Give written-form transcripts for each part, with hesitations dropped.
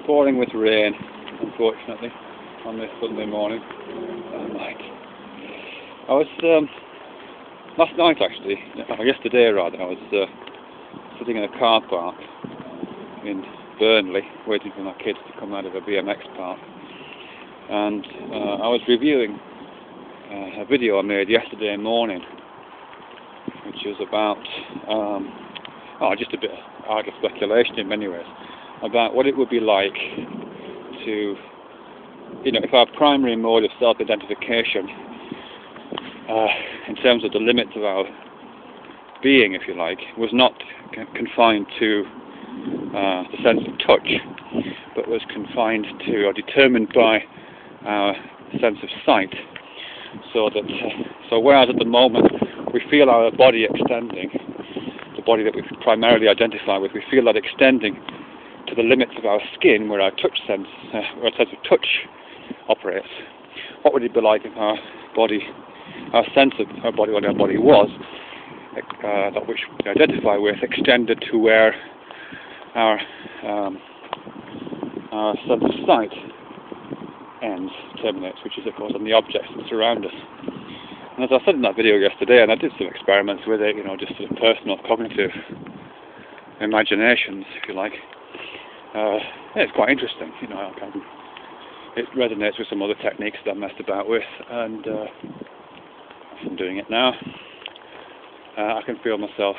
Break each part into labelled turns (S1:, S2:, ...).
S1: pouring with rain, unfortunately, on this Sunday morning. I was, last night actually, or yesterday rather, I was sitting in a car park in Burnley, waiting for my kids to come out of a BMX park, and I was reviewing a video I made yesterday morning, which was about, just a bit of idle speculation in many ways, about what it would be like to, if our primary mode of self-identification, in terms of the limits of our being, if you like, was not confined to the sense of touch, but was confined to, or determined by our sense of sight. So whereas at the moment we feel our body extending, the body that we primarily identify with, we feel that extending to the limits of our skin, where our touch sense, our sense of touch operates. What would it be like if our body, our sense of our body, what our body was, that which we identify with, extended to where our sense of sight ends, terminates, which is of course on the objects that surround us. And as I said in that video yesterday, and I did some experiments with it, just sort of personal cognitive imaginations, if you like. It's quite interesting, it resonates with some other techniques that I messed about with, and I'm doing it now. I can feel myself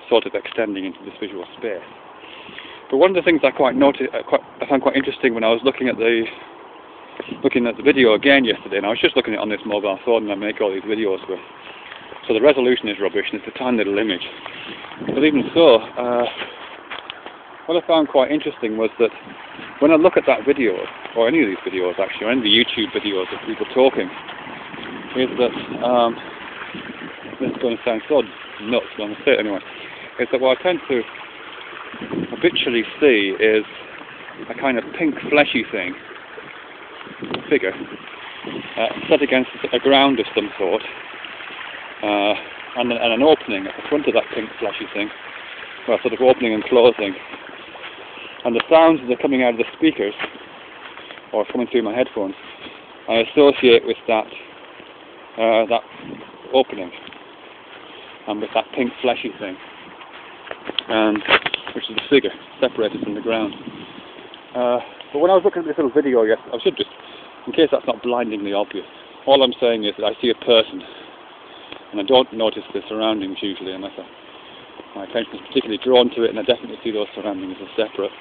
S1: sort of extending into this visual space. But one of the things I found quite interesting when I was looking at the video again yesterday, and I was just looking at it on this mobile phone that I make all these videos with, so the resolution is rubbish and it's a tiny little image. But even so, what I found quite interesting was that when I look at that video, or any of these videos actually, or any of the YouTube videos of people talking, is that, this is going to sound so nuts, but I'm going to say it anyway, is that what I tend to habitually see is a kind of pink fleshy thing, figure, set against a ground of some sort, and an opening at the front of that pink fleshy thing, well, sort of opening and closing, and the sounds that are coming out of the speakers, or coming through my headphones, I associate with that opening, and with that pink fleshy thing, and which is the figure separated from the ground. But when I was looking at this little video yesterday, I should just, in case that's not blindingly obvious, all I'm saying is that I see a person, and I don't notice the surroundings usually unless my attention is particularly drawn to it, and I definitely see those surroundings as separate,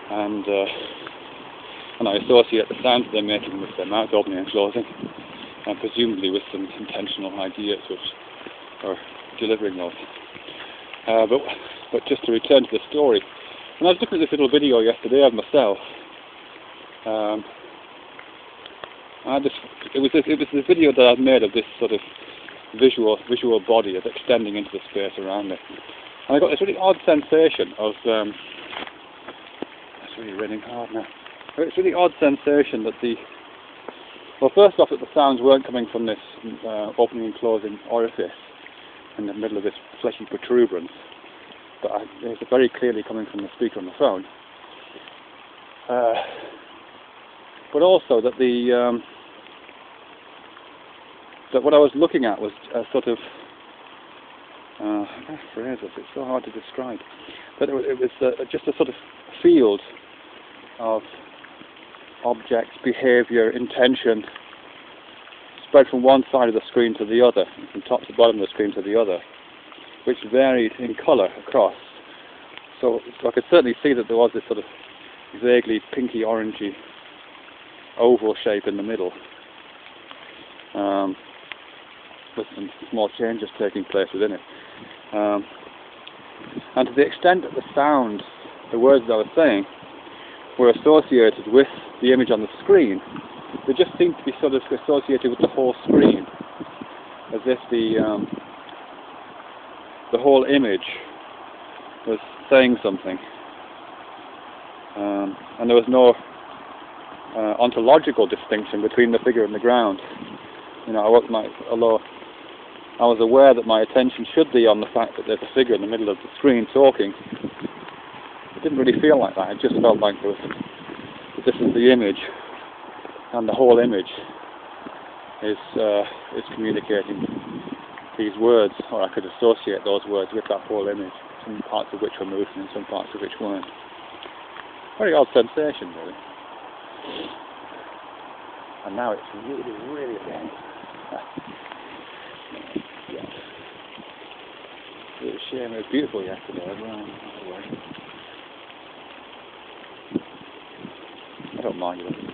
S1: and I associate the sounds that they're making with their mouth opening and closing, and presumably with some intentional ideas which are delivering those. But just to return to the story, when I was looking at this little video yesterday of myself, it was this video that I've made of this sort of visual body as extending into the space around it, and I got this really odd sensation of it's really raining hard now. It's really odd sensation that first off, that the sounds weren't coming from this opening and closing orifice in the middle of this fleshy protuberance, but it's very clearly coming from the speaker on the phone. But also that that what I was looking at was a sort of, how can I phrase this? It's so hard to describe. But it was just a sort of field of objects, behaviour, intention, spread from one side of the screen to the other, from top to bottom of the screen to the other, which varied in colour across. So I could certainly see that there was this sort of vaguely pinky orangey oval shape in the middle, with some small changes taking place within it. And to the extent that the sound, the words that I was saying, were associated with the image on the screen, they just seemed to be sort of associated with the whole screen, as if the whole image was saying something, and there was no ontological distinction between the figure and the ground. Although I was aware that my attention should be on the fact that there's a figure in the middle of the screen talking, it didn't really feel like that. It just felt like this is the image, and the whole image is communicating these words, or I could associate those words with that whole image, some parts of which were moving and some parts of which weren't. Very odd sensation, really. And now it's really, really again. Yes. It was a shame. It was beautiful yesterday as well. I don't mind it.